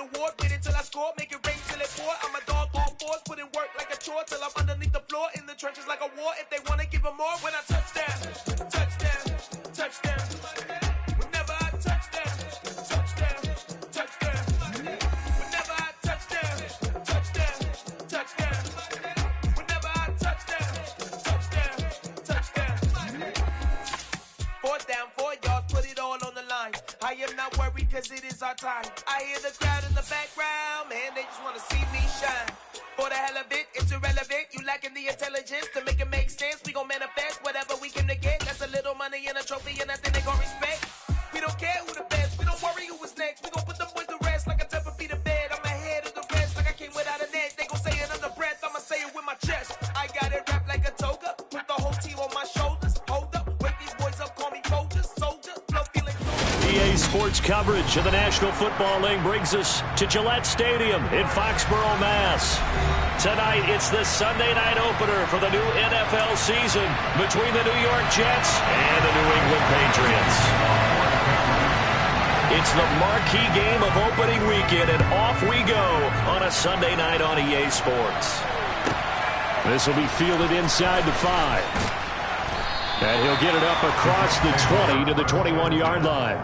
award, beat it till I score, make it rain till it pour. I'm a dog all fours, put in work like a chore till I'm underneath the floor, in the trenches like a war. If they wanna give them more, when I touch down, touchdown, touchdown. Whenever I touch down, touchdown, touchdown. Whenever I touch down, touchdown, touchdown. Whenever I touch down, touchdown, touchdown. 4th down, 4 yards, put it all on the line. I am not worried cause it is our time. I hear the crowd in the background, man, they just wanna see me shine. For the hell of it, it's irrelevant. You lacking the intelligence to make it make sense. We gon' manifest whatever we came to get. That's a little money and a trophy and nothing they gon' respect. We don't care who the best, we don't worry who was next. We gon' put them boys to rest like a 10 feet of bed. I'm ahead of the rest like I came without a net. They gon' say it under breath, I'ma say it with my chest. I got it wrapped like a toga, put the whole team on my shoulders. Hold up, wake these boys up, call me soldier, soldier, flow feeling cold. EA Sports coverage of the National Football League brings us to Gillette Stadium in Foxborough, Mass. Tonight, it's the Sunday night opener for the new NFL season between the New York Jets and the New England Patriots. It's the marquee game of opening weekend, and off we go on a Sunday night on EA Sports. This will be fielded inside the 5. And he'll get it up across the 20 to the 21-yard line.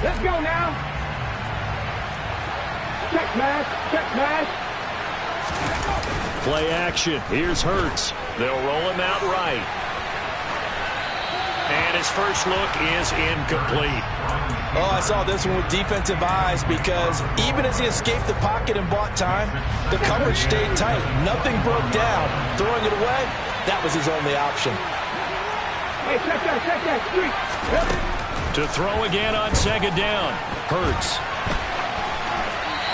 Let's go now. Check mash, check mash. Play action. Here's Hurts. They'll roll him out right. And his first look is incomplete. Oh, I saw this one with defensive eyes because even as he escaped the pocket and bought time, the coverage stayed tight. Nothing broke down. Throwing it away, that was his only option. Hey, check that streak. Yep. To throw again on second down. Hurts.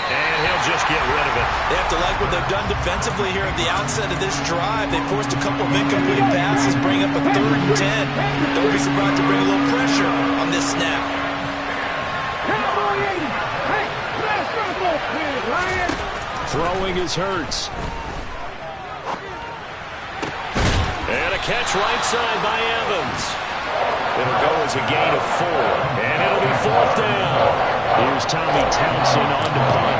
And he'll just get rid of it. They have to like what they've done defensively here at the outset of this drive. They forced a couple of incomplete passes, bring up a 3rd and 10. Don't be surprised to bring a little pressure on this snap. Throwing is Hurts. And a catch right side by Evans. It'll go as a gain of 4, and it'll be 4th down. Here's Tommy Townsend on to punt.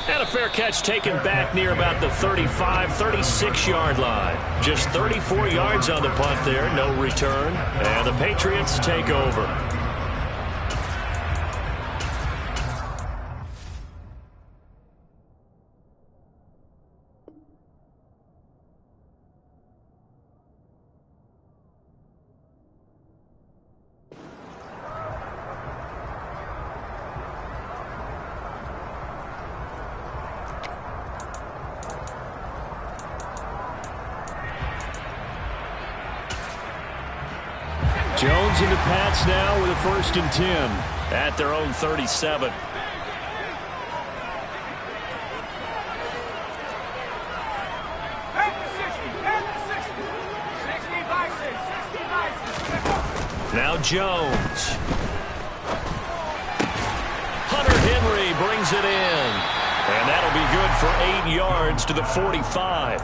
And a fair catch taken back near about the 35, 36-yard line. Just 34 yards on the punt there, no return, and the Patriots take over. Jones into Pats now with a 1st and 10 at their own 37. Now Jones. Hunter Henry brings it in. And that'll be good for 8 yards to the 45.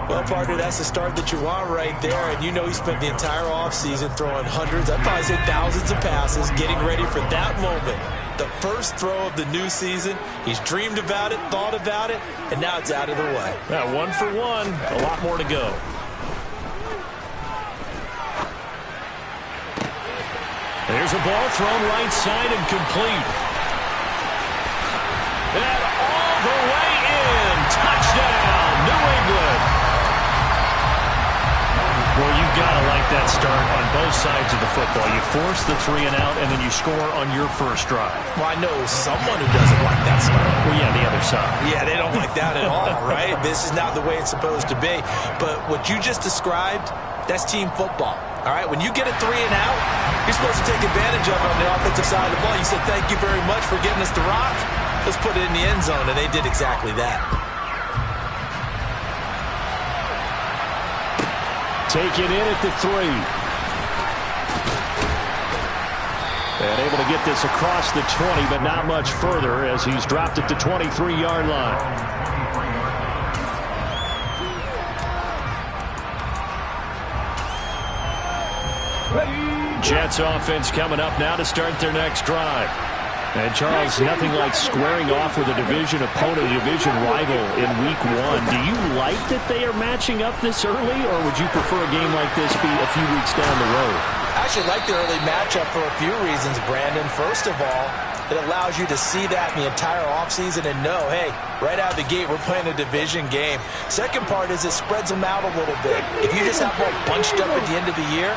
Well, partner, that's the start that you want right there. And you know he spent the entire offseason throwing hundreds, I'd probably say thousands of passes, getting ready for that moment. The first throw of the new season. He's dreamed about it, thought about it, and now it's out of the way. Now 1 for 1, a lot more to go. Here's a ball thrown right side and complete. And all the way in. Touchdown, New England. Well, you've got to like that start on both sides of the football. You force the 3 and out, and then you score on your first drive. Well, I know someone who doesn't like that start. Well, yeah, the other side. Yeah, they don't like that at all, right? This is not the way it's supposed to be. But what you just described, that's team football. All right, when you get a 3 and out, you're supposed to take advantage of it on the offensive side of the ball. You said, thank you very much for giving us the rock. Let's put it in the end zone, and they did exactly that. Taken in at the 3. And able to get this across the 20, but not much further as he's dropped at the 23-yard line. Jets offense coming up now to start their next drive. And, Charles, nothing like squaring off with a division opponent, a division rival in Week 1. Do you like that they are matching up this early, or would you prefer a game like this be a few weeks down the road? I actually like the early matchup for a few reasons, Brandon. First of all, it allows you to see that in the entire offseason and know, hey, right out of the gate, we're playing a division game. Second part is it spreads them out a little bit. If you just have them all bunched up at the end of the year,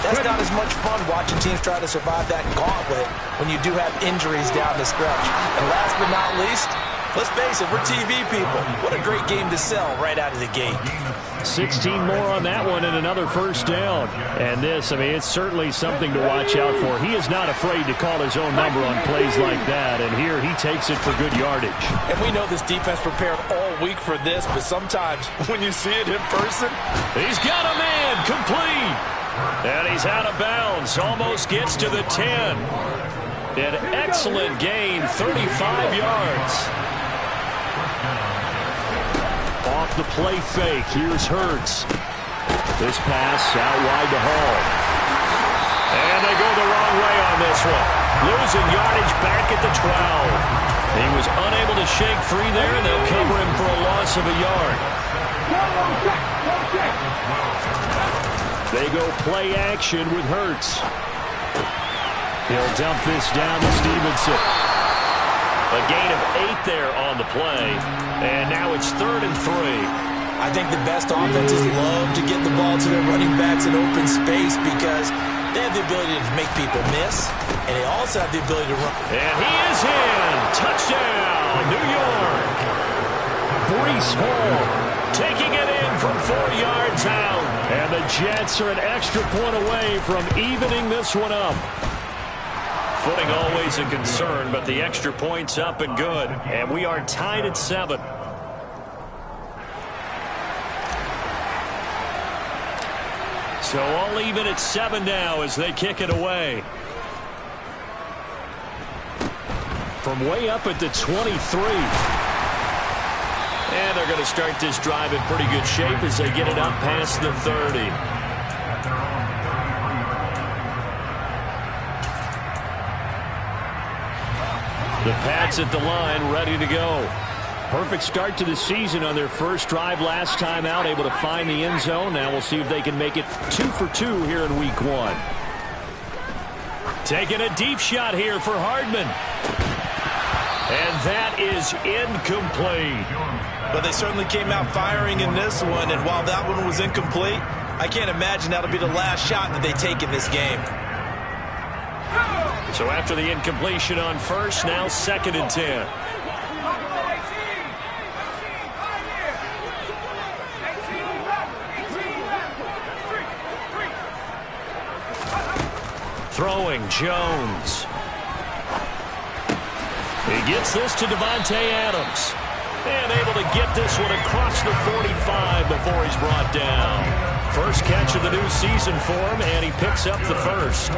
that's not as much fun watching teams try to survive that gauntlet when you do have injuries down the stretch. And last but not least, let's face it, we're TV people. What a great game to sell right out of the gate. 16 more on that one and another first down. And this, I mean, it's certainly something to watch out for. He is not afraid to call his own number on plays like that. And here he takes it for good yardage. And we know this defense prepared all week for this, but sometimes when you see it in person, he's got a man complete. And he's out of bounds. Almost gets to the 10. An excellent gain, 35 yards. Off the play fake, here's Hurts. This pass out wide to Hall. And they go the wrong way on this one. Losing yardage back at the 12. He was unable to shake free there, and they'll cover him for a loss of a yard. They go play action with Hurts. He'll dump this down to Stevenson. A gain of 8 there on the play. And now it's 3rd and 3. I think the best offenses love to get the ball to their running backs in open space because they have the ability to make people miss, and they also have the ability to run. And he is in. Touchdown, New York. Breece Hall taking it in from 4 yards out. And the Jets are an extra point away from evening this one up. Footing always a concern, but the extra point's up and good. And we are tied at 7. So all even at 7 now as they kick it away. From way up at the 23. And they're going to start this drive in pretty good shape as they get it up past the 30. The Pats at the line, ready to go. Perfect start to the season on their first drive last time out, able to find the end zone. Now we'll see if they can make it 2 for 2 here in Week 1. Taking a deep shot here for Hardman. And that is incomplete. But they certainly came out firing in this one, and while that one was incomplete, I can't imagine that'll be the last shot that they take in this game. So after the incompletion on first, now 2nd and 10. Throwing Jones. He gets this to Devontae Adams. And able to get this one across the 45 before he's brought down. First catch of the new season for him, and he picks up the first.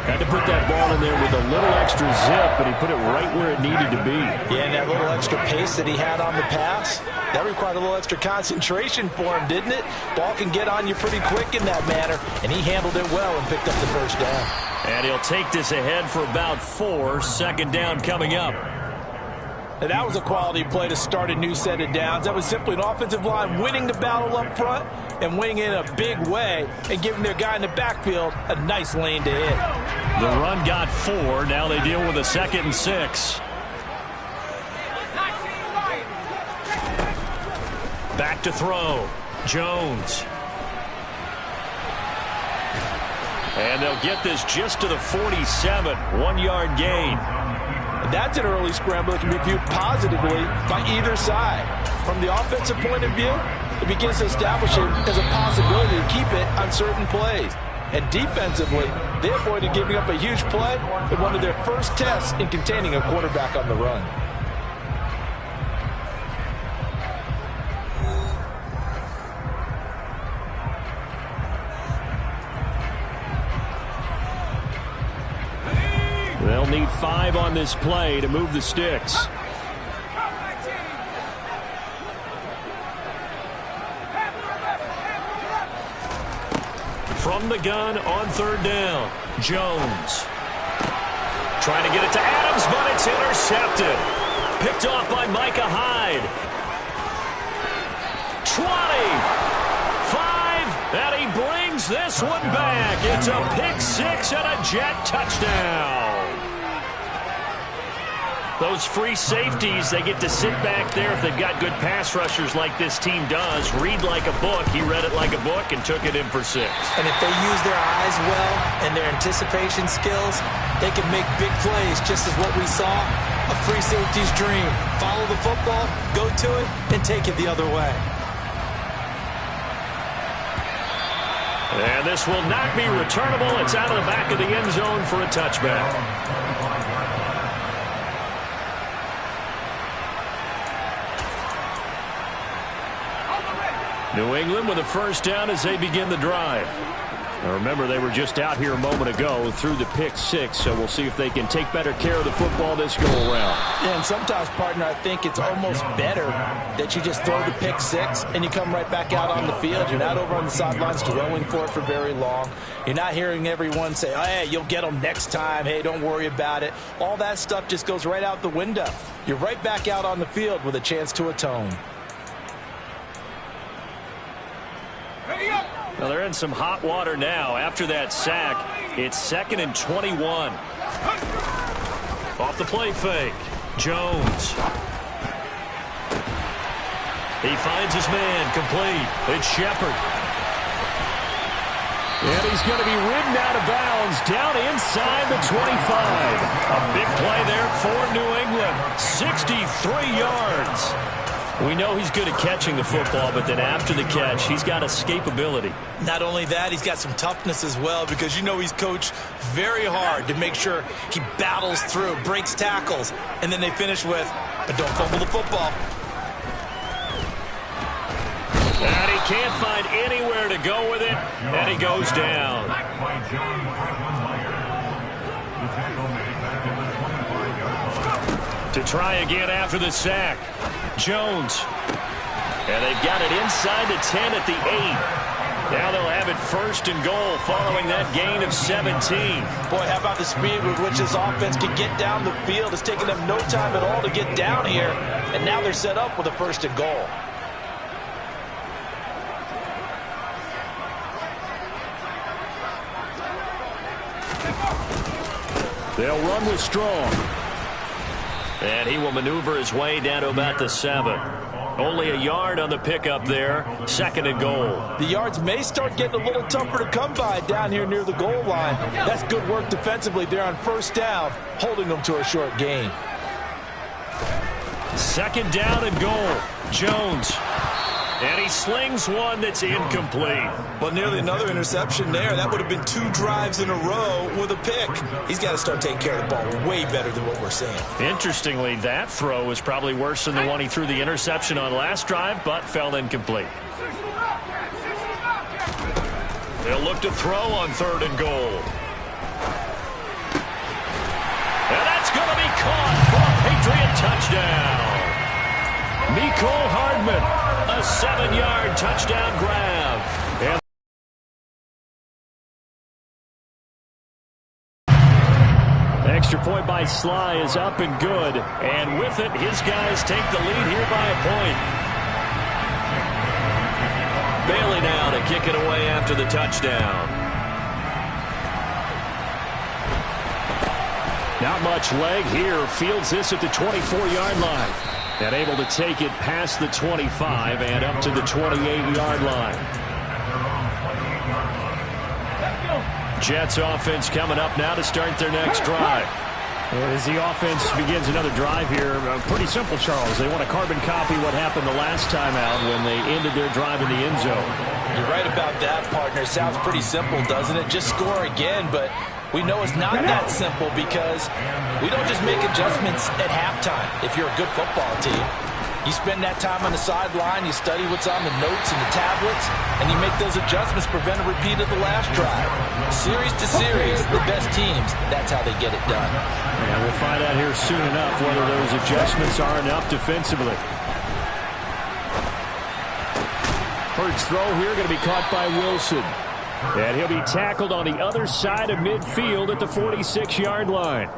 Had to put that ball in there with a little extra zip, but he put it right where it needed to be. Yeah, and that little extra pace that he had on the pass, that required a little extra concentration for him, didn't it? Ball can get on you pretty quick in that manner, and he handled it well and picked up the first down. And he'll take this ahead for about 4. 2nd down coming up. And that was a quality play to start a new set of downs. That was simply an offensive line winning the battle up front and winning in a big way and giving their guy in the backfield a nice lane to hit. The run got 4. Now they deal with a 2nd and 6. Back to throw. Jones. And they'll get this just to the 47. 1-yard gain. That's an early scramble that can be viewed positively by either side. From the offensive point of view, it begins to establish it as a possibility to keep it on certain plays. And defensively, they avoided giving up a huge play in one of their first tests in containing a quarterback on the run. They'll need 5 on this play to move the sticks. From the gun on 3rd down, Jones. Trying to get it to Adams, but it's intercepted. Picked off by Micah Hyde. 20. 5, and he brings this one back. It's a pick 6 and a Jet touchdown. Those free safeties, they get to sit back there if they've got good pass rushers like this team does. Read like a book. He read it like a book and took it in for 6. And if they use their eyes well and their anticipation skills, they can make big plays, just as what we saw. A free safety's dream. Follow the football, go to it, and take it the other way. And this will not be returnable. It's out of the back of the end zone for a touchback. New England with a 1st down as they begin the drive. Now remember, they were just out here a moment ago through the pick 6, so we'll see if they can take better care of the football this go-around. Yeah, and sometimes, partner, I think it's almost better that you just throw the pick 6 and you come right back out on the field. You're not over on the sidelines dwelling for it for very long. You're not hearing everyone say, oh, hey, you'll get them next time. Hey, don't worry about it. All that stuff just goes right out the window. You're right back out on the field with a chance to atone. Well, they're in some hot water now. After that sack, it's 2nd and 21. Off the play fake. Jones. He finds his man complete. It's Shepard. And he's going to be ridden out of bounds down inside the 25. A big play there for New England. 63 yards. We know he's good at catching the football, but then after the catch, he's got escapability. Not only that, he's got some toughness as well, because you know he's coached very hard to make sure he battles through, breaks tackles, and then they finish with, but don't fumble the football. And he can't find anywhere to go with it, and he goes down. To try again after the sack. Jones. And they've got it inside the 10 at the 8. Now they'll have it 1st and goal following that gain of 17. Boy, how about the speed with which this offense can get down the field? It's taken them no time at all to get down here. And now they're set up with a 1st and goal. They'll run with Strong. And he will maneuver his way down to about the 7. Only a yard on the pickup there. 2nd and goal. The yards may start getting a little tougher to come by down here near the goal line. That's good work defensively there on 1st down, holding them to a short gain. 2nd down and goal. Jones. And he slings one that's incomplete. Well, nearly another interception there. That would have been 2 drives in a row with a pick. He's got to start taking care of the ball way better than what we're seeing. Interestingly, that throw was probably worse than the one he threw the interception on last drive, but fell incomplete. They'll look to throw on 3rd and goal. And that's going to be caught for a Patriot touchdown. Mecole Hardman. A 7-yard touchdown grab. And extra point by Sly is up and good. And with it, his guys take the lead here by a point. Bailey now to kick it away after the touchdown. Not much leg here. Fields this at the 24-yard line. And able to take it past the 25 and up to the 28-yard line. Jets offense coming up now to start their next drive. As the offense begins another drive here, pretty simple, Charles. They want to carbon copy what happened the last time out when they ended their drive in the end zone. You're right about that, partner. Sounds pretty simple, doesn't it? Just score again, but we know it's not that simple because we don't just make adjustments at halftime if you're a good football team. You spend that time on the sideline, you study what's on the notes and the tablets, and you make those adjustments to prevent a repeat of the last drive. Series to series, the best teams, that's how they get it done. And we'll find out here soon enough whether those adjustments are enough defensively. Hurts throw here going to be caught by Wilson. And he'll be tackled on the other side of midfield at the 46-yard line.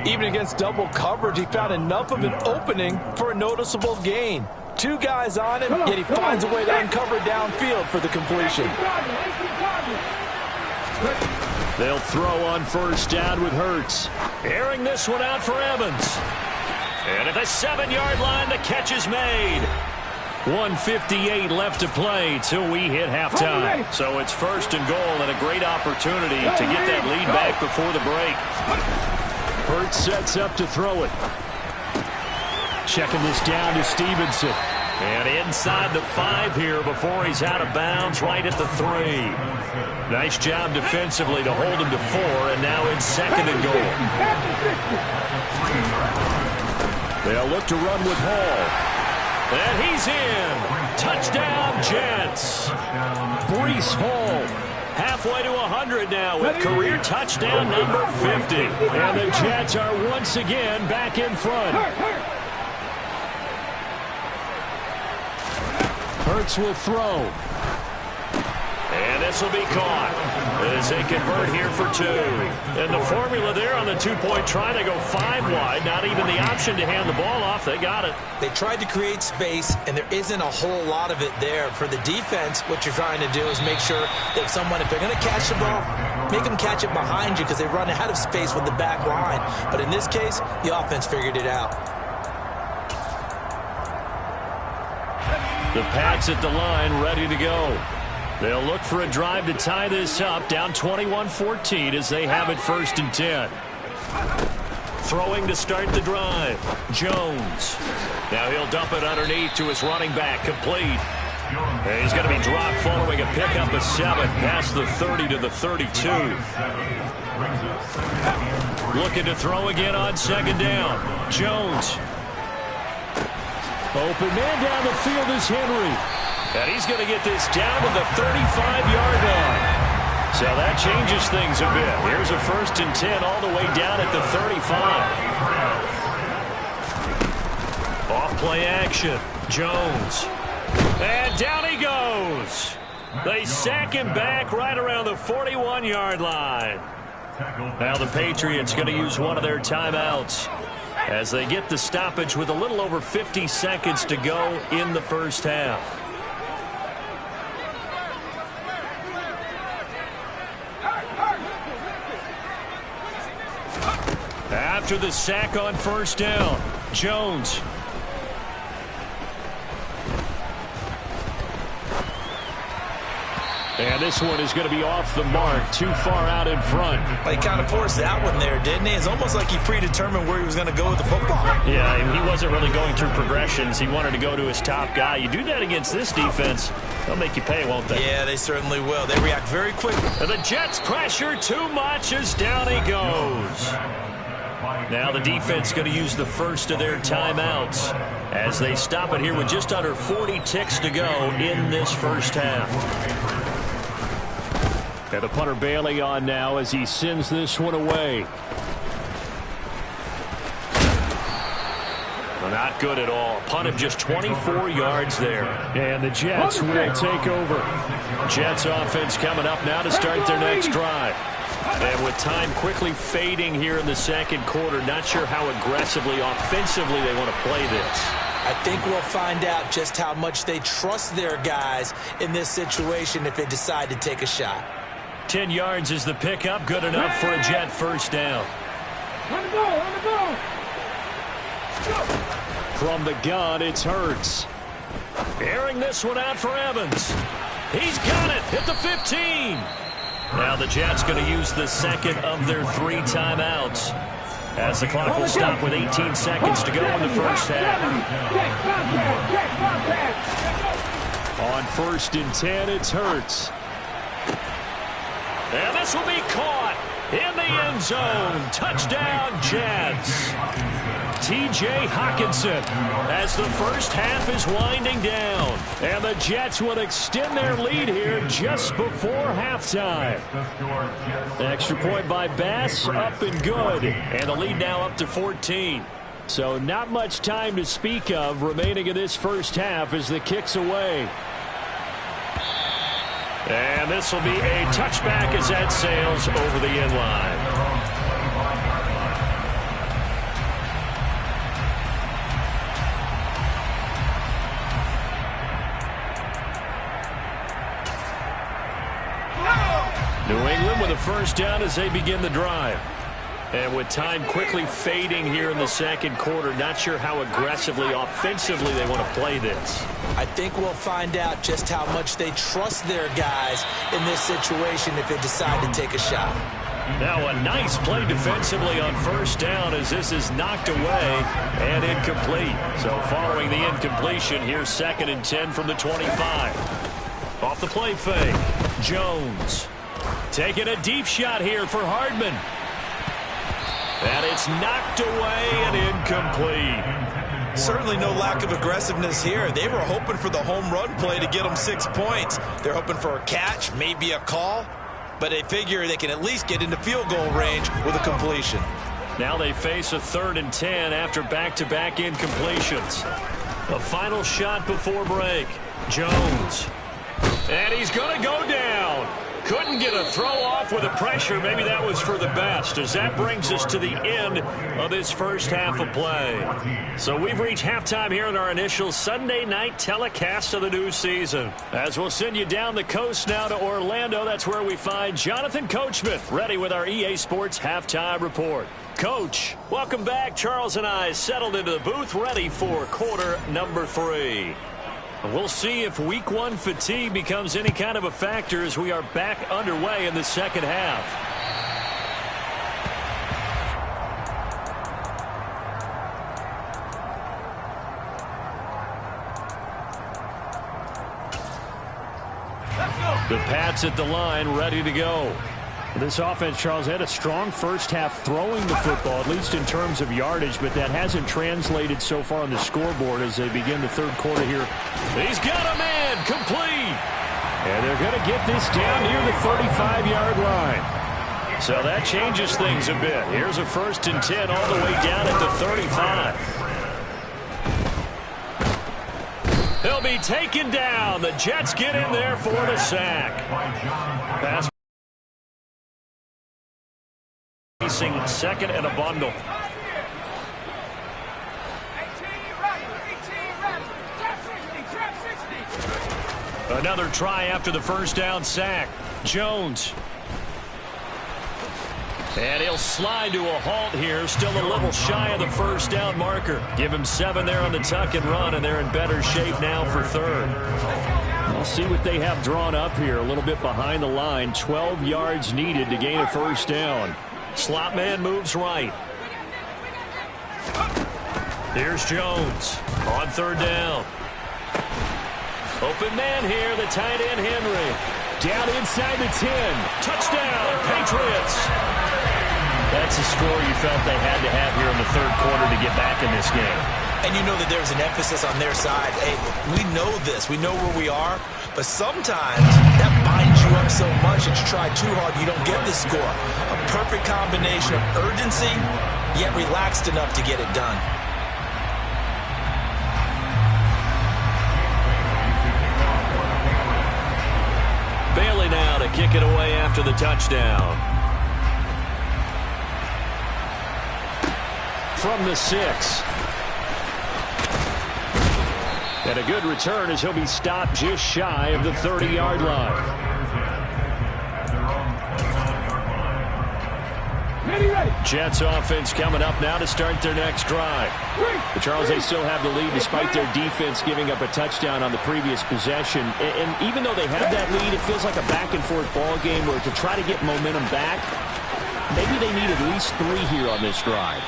Even against double coverage, he found enough of an opening for a noticeable gain. Two guys on him, yet he finds a way to uncover downfield for the completion. They'll throw on first down with Hurts. Airing this one out for Evans. And at the 7-yard line, the catch is made. 1:58 left to play till we hit halftime. So it's first and goal and a great opportunity to get that lead back before the break. Hurts sets up to throw it. Checking this down to Stevenson. And inside the 5 here before he's out of bounds right at the 3. Nice job defensively to hold him to 4, and now it's second and goal. They'll look to run with Hall. And he's in. Touchdown, Jets. Breece Hall halfway to 100 now with career touchdown number 50. And the Jets are once again back in front. Hurts will throw. And this will be caught as they convert here for 2. And the formula there on the 2-point try, they go 5 wide. Not even the option to hand the ball off. They got it. They tried to create space, and there isn't a whole lot of it there. For the defense, what you're trying to do is make sure that if they're going to catch the ball, make them catch it behind you because they run out of space with the back line. But in this case, the offense figured it out. The Pats at the line ready to go. They'll look for a drive to tie this up, down 21-14 as they have it first and 10. Throwing to start the drive, Jones. Now he'll dump it underneath to his running back, complete. And he's going to be dropped following a pickup of 7 past the 30 to the 32. Looking to throw again on second down, Jones. Open man down the field is Henry. And he's going to get this down to the 35-yard line. So that changes things a bit. Here's a first and 10 all the way down at the 35. Off play action. Jones. And down he goes. They sack him back right around the 41-yard line. Now the Patriots going to use one of their timeouts as they get the stoppage with a little over 50 seconds to go in the first half. After the sack on first down, Jones. And this one is going to be off the mark, too far out in front. Well, he kind of forced that one there, didn't he? It's almost like he predetermined where he was going to go with the football. Yeah, he wasn't really going through progressions. He wanted to go to his top guy. You do that against this defense, they'll make you pay, won't they? Yeah, they certainly will. They react very quickly. And the Jets pressure too much as down he goes. Now the defense going to use the first of their timeouts as they stop it here with just under 40 ticks to go in this first half. And the punter Bailey on now as he sends this one away. Well, not good at all. Punt of just 24 yards there. And the Jets will take over. Jets offense coming up now to start their next drive. And with time quickly fading here in the second quarter, not sure how aggressively, offensively they want to play this. I think we'll find out just how much they trust their guys in this situation if they decide to take a shot. 10 yards is the pickup, good enough for a Jet first down. On the ball, on the ball. From the gun, it's Hurts. Airing this one out for Evans. He's got it at the 15. Now the Jets going to use the second of their 3 timeouts, as the clock will stop with 18 seconds to go in the first half. On 1st and 10, it's Hurts. And this will be caught in the end zone. Touchdown, Jets. T.J. Hockenson as the first half is winding down. And the Jets will extend their lead here just before halftime. The extra point by Bass, up and good. And the lead now up to 14. So not much time to speak of remaining in this first half as the kick's away. And this will be a touchback as that sails over the end line. New England with a first down as they begin the drive. And with time quickly fading here in the second quarter, not sure how aggressively, offensively they want to play this. I think we'll find out just how much they trust their guys in this situation if they decide to take a shot. Now a nice play defensively on first down as this is knocked away and incomplete. So following the incompletion, here's 2nd and 10 from the 25. Off the play fake, Jones. Taking a deep shot here for Hardman. And it's knocked away and incomplete. Certainly no lack of aggressiveness here. They were hoping for the home run play to get them 6 points. They're hoping for a catch, maybe a call, but they figure they can at least get into field goal range with a completion. Now they face a 3rd and 10 after back-to-back incompletions. A final shot before break. Jones. And he's going to go down. Couldn't get a throw off with the pressure. Maybe that was for the best, as that brings us to the end of this first half of play. So we've reached halftime here in our initial Sunday night telecast of the new season. As we'll send you down the coast now to Orlando, that's where we find Jonathan Coachman, ready with our EA Sports halftime report. Coach, welcome back. Charles and I settled into the booth, ready for quarter number 3. We'll see if week 1 fatigue becomes any kind of a factor as we are back underway in the second half. The Pats at the line, ready to go. This offense, Charles, had a strong first half throwing the football, at least in terms of yardage, but that hasn't translated so far on the scoreboard as they begin the third quarter here. He's got a man, complete. And they're going to get this down near the 35-yard line. So that changes things a bit. Here's a 1st and 10 all the way down at the 35. He'll be taken down. The Jets get in there for the sack. Pass. Facing 2nd and a bundle. Another try after the first down sack. Jones. And he'll slide to a halt here. Still a little shy of the first down marker. Give him 7 there on the tuck and run, and they're in better shape now for 3rd. We'll see what they have drawn up here. A little bit behind the line. 12 yards needed to gain a first down. Slot man moves right. Here's Jones on 3rd down. Open man here, the tight end Henry. Down inside the 10. Touchdown, Patriots. That's a score you felt they had to have here in the third quarter to get back in this game. And you know that there's an emphasis on their side. Hey, we know this. We know where we are. But sometimes that binds you up so much that you try too hard, you don't get the score. A perfect combination of urgency, yet relaxed enough to get it done. Bailey now to kick it away after the touchdown. From the 6. And a good return as he'll be stopped just shy of the 30-yard line. Ready, ready. Jets offense coming up now to start their next drive. The Charles, they still have the lead despite their defense giving up a touchdown on the previous possession. And even though they have that lead, it feels like a back-and-forth ball game where to try to get momentum back, maybe they need at least 3 here on this drive.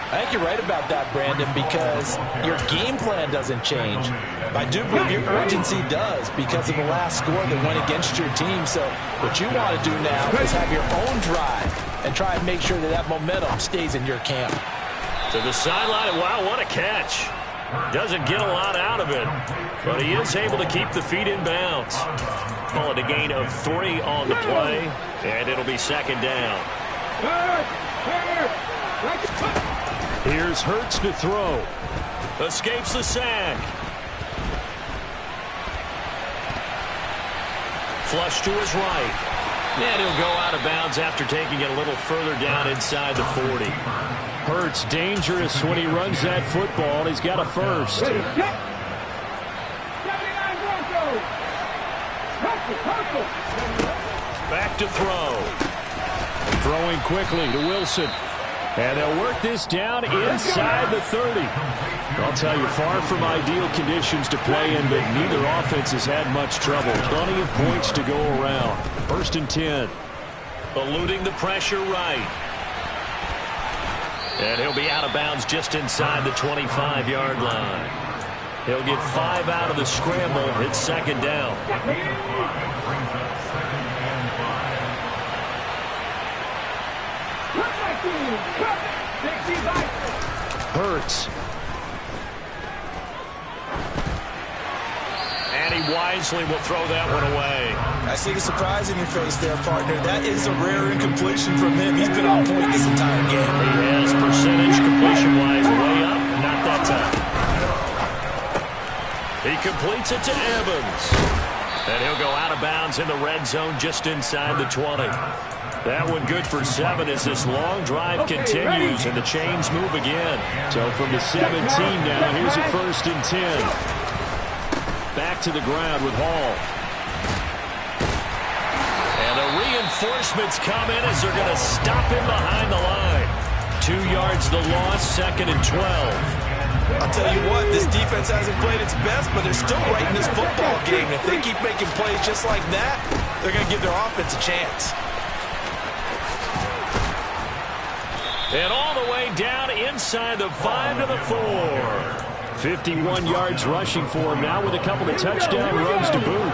I think you're right about that, Brandon, because your game plan doesn't change. I do believe your urgency does because of the last score that went against your team. So what you want to do now is have your own drive and try and make sure that that momentum stays in your camp. To the sideline, wow, what a catch. Doesn't get a lot out of it, but he is able to keep the feet in bounds. Call it a gain of 3 on the play, and it'll be second down. Here's Hurts to throw. Escapes the sack. Flush to his right. And he'll go out of bounds after taking it a little further down inside the 40. Hurts dangerous when he runs that football. He's got a first. Back to throw. Throwing quickly to Wilson. And they'll work this down inside the 30. I'll tell you, far from ideal conditions to play in, but neither offense has had much trouble. Plenty of points to go around. 1st and 10. Eluding the pressure right. And he'll be out of bounds just inside the 25-yard line. He'll get 5 out of the scramble. It's second down. Hurts. And he wisely will throw that one away. I see the surprise in your face there, partner. That is a rare incompletion from him. He's been on point this entire game. He has percentage completion-wise way up. Not that time. He completes it to Evans. And he'll go out of bounds in the red zone just inside the 20. That one good for 7 as this long drive continues and the chains move again. So from the 17 now, here's a 1st and 10. Back to the ground with Hall. And the reinforcements come in as they're going to stop him behind the line. 2 yards the loss, 2nd and 12. I'll tell you what, this defense hasn't played its best, but they're still right in this football game. If they keep making plays just like that, they're going to give their offense a chance. And all the way down inside the 5 to the 4. 51 yards rushing for him now with a couple of touchdown runs to boot.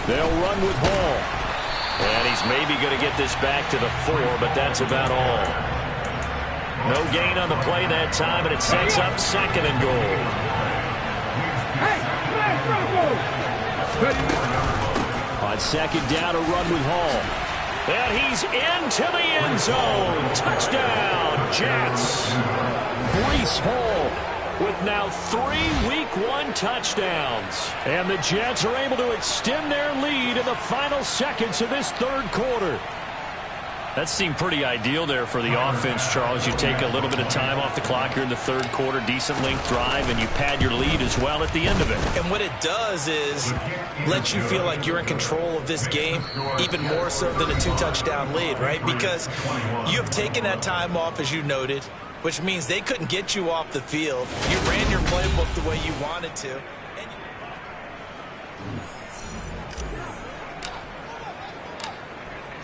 They'll run with Hall. And he's maybe going to get this back to the 4, but that's about all. No gain on the play that time, and it sets up 2nd and goal. On 2nd down, a run with Hall. And he's into the end zone. Touchdown, Jets. Breece Hall with now 3 Week 1 touchdowns. And the Jets are able to extend their lead in the final seconds of this 3rd quarter. That seemed pretty ideal there for the offense, Charles. You take a little bit of time off the clock here in the 3rd quarter, decent length drive, and you pad your lead as well at the end of it. And what it does is let you feel like you're in control of this game, even more so than a 2-touchdown lead, right? Because you have taken that time off, as you noted, which means they couldn't get you off the field. You ran your playbook the way you wanted to.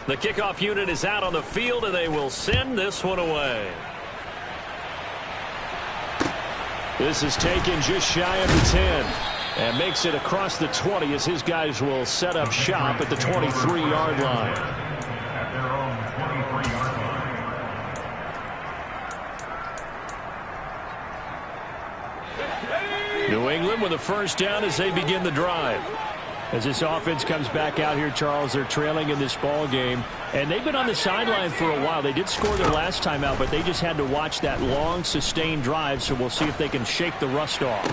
The kickoff unit is out on the field, and they will send this one away. This is taken just shy of the 10 and makes it across the 20 as his guys will set up shop at the 23-yard line. New England with a 1st down as they begin the drive. As this offense comes back out here, Charles, they're trailing in this ball game, and they've been on the sideline for a while. They did score their last time out, but they just had to watch that long, sustained drive, so we'll see if they can shake the rust off.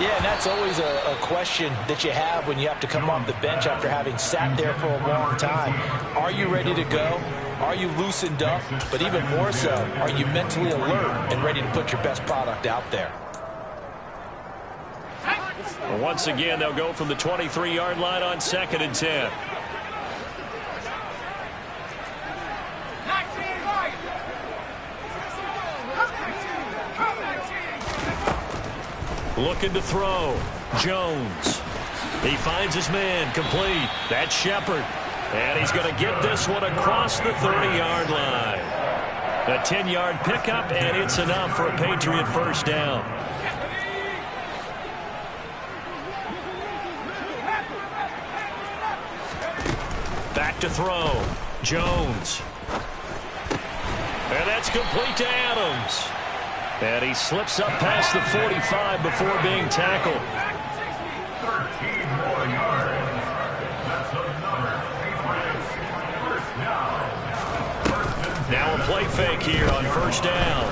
Yeah, and that's always a question that you have when you have to come off the bench after having sat there for a long time. Are you ready to go? Are you loosened up? But even more so, are you mentally alert and ready to put your best product out there? Once again, they'll go from the 23-yard line on 2nd and 10. Looking to throw. Jones. He finds his man, complete. That's Shepard. And he's going to get this one across the 30-yard line. A 10-yard pickup, and it's enough for a Patriot first down. Back to throw. Jones. And that's complete to Adams. And he slips up past the 45 before being tackled. 13 more yards. That's another first down. Now a play fake here on first down.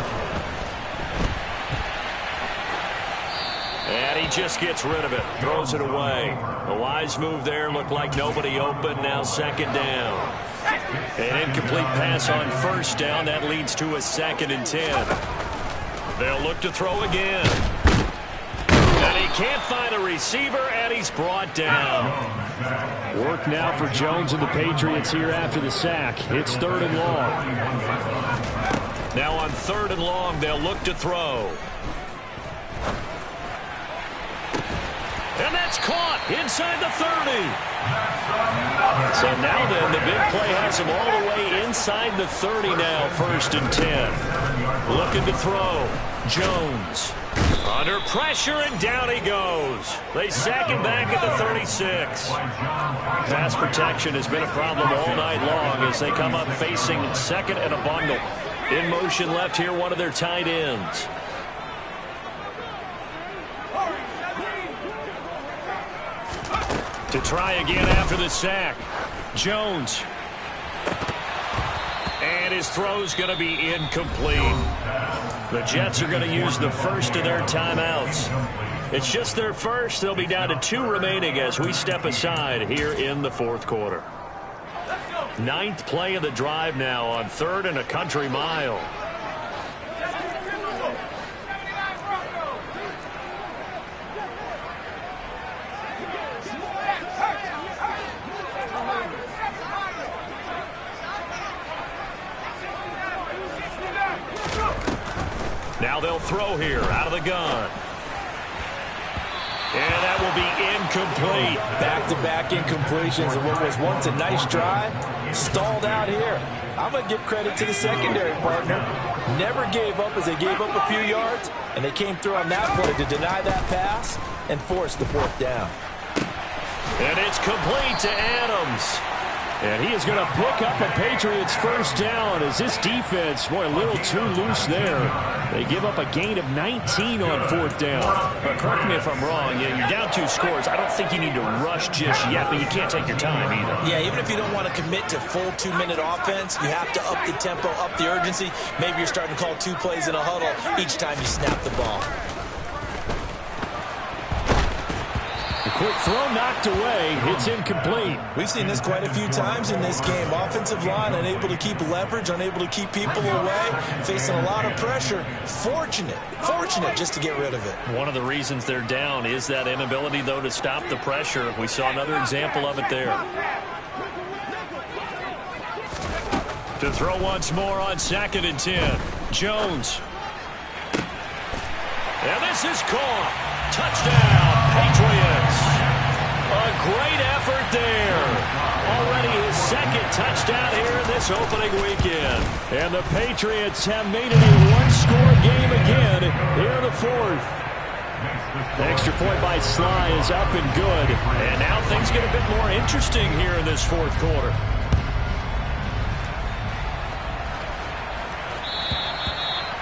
And he just gets rid of it. Throws it away. A wise move there. Looked like nobody open. Now second down. An incomplete pass on first down. That leads to a 2nd and 10. They'll look to throw again. And he can't find a receiver, and he's brought down. Work now for Jones and the Patriots here after the sack. It's 3rd and long. Now on 3rd and long, they'll look to throw. And that's caught inside the 30. So now then, the big play has him all the way inside the 30 now, 1st and 10. Looking to throw. Jones. Under pressure, and down he goes. They sack him back at the 36. Pass protection has been a problem all night long as they come up facing 2nd and a bundle. In motion left here, one of their tight ends. To try again after the sack. Jones. And his throw's going to be incomplete. The Jets are going to use the first of their timeouts. It's just their first. They'll be down to 2 remaining as we step aside here in the 4th quarter. 9th play of the drive now on 3rd and a country mile. Now they'll throw here out of the gun. And that will be incomplete. Back-to-back incompletions of what was once a nice drive. Stalled out here. I'm going to give credit to the secondary partner. Never gave up as they gave up a few yards. And they came through on that play to deny that pass and force the 4th down. And it's complete to Adams. And he is going to pick up a Patriots first down as this defense, boy, a little too loose there. They give up a gain of 19 on 4th down. But correct me if I'm wrong. Yeah, you're down 2 scores. I don't think you need to rush just yet, but you can't take your time either. Yeah, even if you don't want to commit to full 2-minute offense, you have to up the tempo, up the urgency. Maybe you're starting to call 2 plays in a huddle each time you snap the ball. Quick throw knocked away. It's incomplete. We've seen this quite a few times in this game. Offensive line unable to keep leverage, unable to keep people away, facing a lot of pressure. Fortunate just to get rid of it. One of the reasons they're down is that inability, though, to stop the pressure. We saw another example of it there. To throw once more on 2nd and 10. Jones. And this is caught. Touchdown, Patriots. A great effort there. Already his 2nd touchdown here in this opening weekend. And the Patriots have made it a 1-score game again here in the 4th. Extra point by Sly is up and good. And now things get a bit more interesting here in this 4th quarter.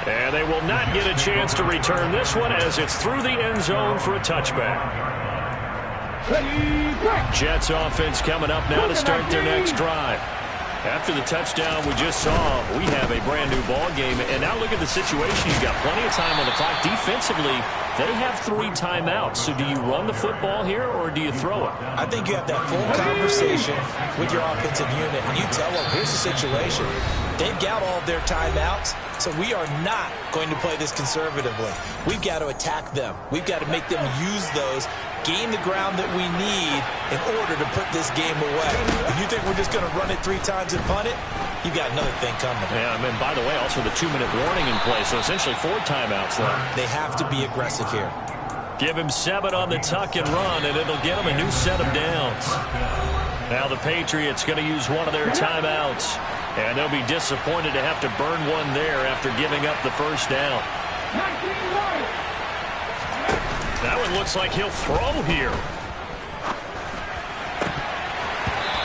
And they will not get a chance to return this one as it's through the end zone for a touchback. Jets offense coming up now to start their next drive. After the touchdown we just saw, we have a brand new ball game. And now look at the situation. You've got plenty of time on the clock. Defensively, they have 3 timeouts. So do you run the football here or do you throw it? I think you have that full conversation with your offensive unit. And you tell them, here's the situation. They've got all of their timeouts. So we are not going to play this conservatively. We've got to attack them. We've got to make them use those, gain the ground that we need in order to put this game away. If you think we're just going to run it 3 times and punt it, you've got another thing coming. Yeah, I mean, by the way, also the 2-minute warning in play, so essentially 4 timeouts left. They have to be aggressive here. Give him 7 on the tuck and run, and it'll get him a new set of downs. Now the Patriots going to use one of their timeouts, and they'll be disappointed to have to burn one there after giving up the first down. That one looks like he'll throw here.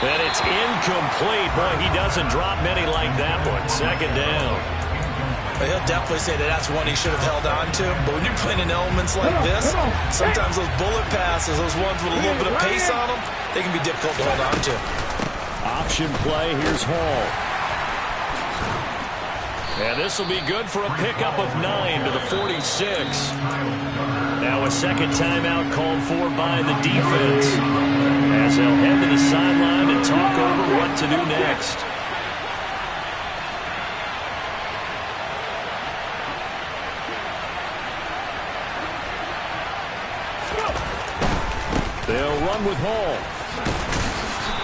And it's incomplete. Boy, he doesn't drop many like that one. Second down. He'll definitely say that that's one he should have held on to. But when you're playing in elements like this, sometimes those bullet passes, those ones with a little bit of pace on them, they can be difficult to hold on to. Option play. Here's Hall. And this will be good for a pickup of 9 to the 46. Now a second timeout called for by the defense, as they'll head to the sideline and talk over what to do next. They'll run with Hall.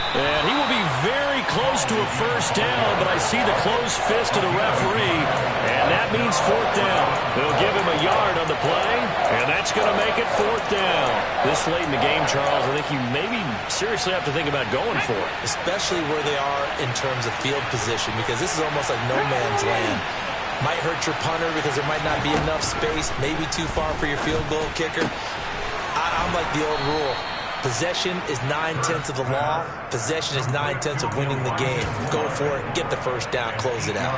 And he will be very close to a first down, but I see the closed fist of the referee, and that means fourth down. They'll give him a yard on the play, and that's going to make it fourth down. This late in the game, Charles, I think you maybe seriously have to think about going for it. Especially where they are in terms of field position, because this is almost like no man's land. Might hurt your punter because there might not be enough space, maybe too far for your field goal kicker. I'm like the old rule. Possession is 9/10 of the law. Possession is 9/10 of winning the game. Go for it. Get the first down. Close it out.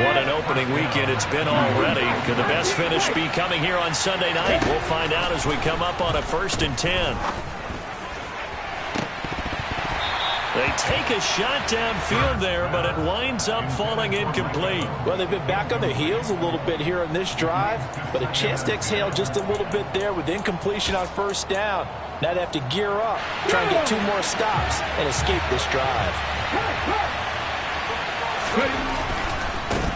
What an opening weekend it's been already. Could the best finish be coming here on Sunday night? We'll find out as we come up on a 1st and 10. They take a shot downfield there, but it winds up falling incomplete. Well, they've been back on their heels a little bit here on this drive, but a chance to exhale just a little bit there with incompletion on first down. Now they have to gear up, try and get 2 more stops, and escape this drive.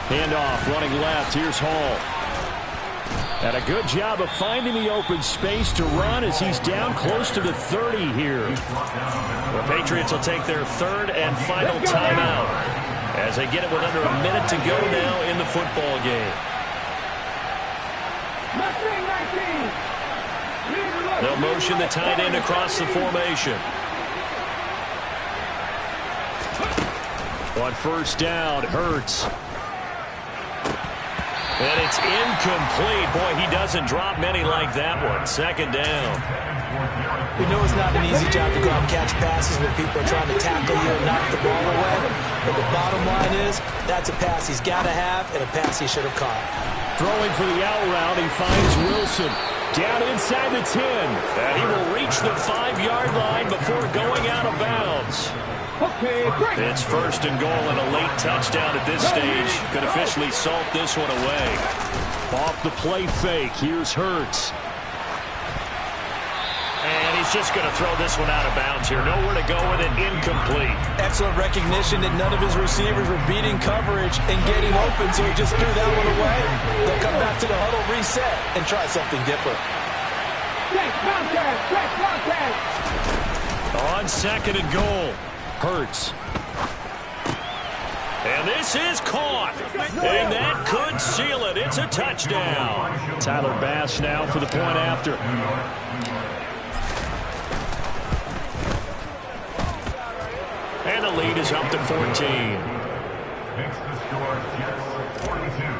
Handoff, running left. Here's Hall. And a good job of finding the open space to run as he's down close to the 30 here. The Patriots will take their 3rd and final timeout as they get it with under a minute to go now in the football game. They'll motion the tight end across the formation. On first down, Hurts. And it's incomplete. Boy, he doesn't drop many like that one. Second down. We know it's not an easy job to go out and catch passes when people are trying to tackle you and knock the ball away. But the bottom line is, that's a pass he's got to have and a pass he should have caught. Throwing for the out route, he finds Wilson. Down inside the 10. And he will reach the 5-yard line before going out of bounds. It's 1st and goal and a late touchdown at this stage. Could officially salt this one away. Off the play fake, here's Hurts. And he's just going to throw this one out of bounds here. Nowhere to go with it, incomplete. Excellent recognition that none of his receivers were beating coverage and getting open, so he just threw that one away. They'll come back to the huddle, reset, and try something different. On 2nd and goal. Hurts. And this is caught. And that could seal it. It's a touchdown. Tyler Bass now for the point after. And the lead is up to 14. Makes the score Jets 42,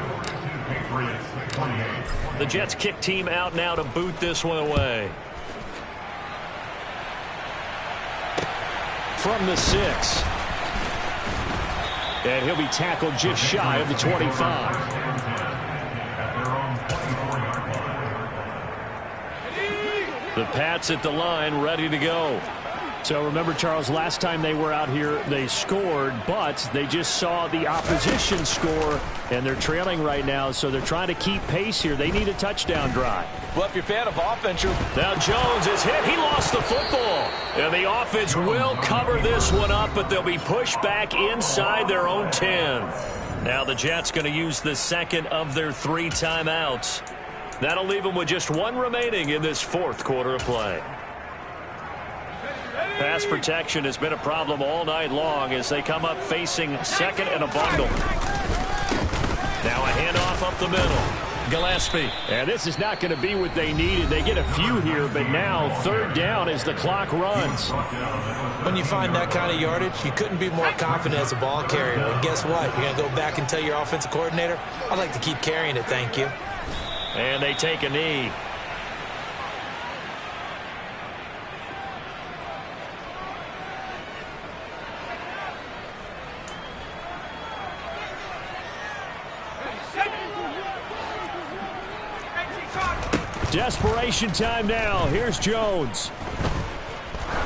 Patriots 28. The Jets kick team out now to boot this one away. From the 6. And he'll be tackled just shy of the 25. The Pats at the line, ready to go. So remember, Charles, last time they were out here, they scored, but they just saw the opposition score, and they're trailing right now, so they're trying to keep pace here. They need a touchdown drive. Well, if you're a fan of offense, now Jones is hit. He lost the football. And the offense will cover this one up, but they'll be pushed back inside their own 10. Now the Jets going to use the 2nd of their 3 timeouts. That'll leave them with just 1 remaining in this 4th quarter of play. Pass protection has been a problem all night long as they come up facing 2nd and a bundle. Now a handoff up the middle. Gillespie. And this is not going to be what they needed. They get a few here, but now 3rd down as the clock runs. When you find that kind of yardage, you couldn't be more confident as a ball carrier. And guess what? You're going to go back and tell your offensive coordinator, I'd like to keep carrying it, thank you. And they take a knee. Desperation time now. Here's Jones.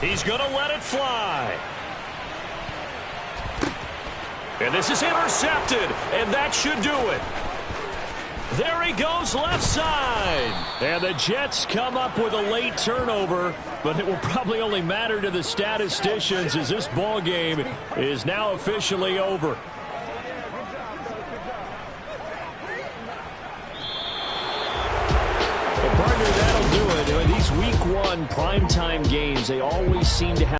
He's going to let it fly. And this is intercepted, and that should do it. There he goes left side. And the Jets come up with a late turnover, but it will probably only matter to the statisticians as this ball game is now officially over. Partner, that'll do it. These week 1 primetime games, they always seem to have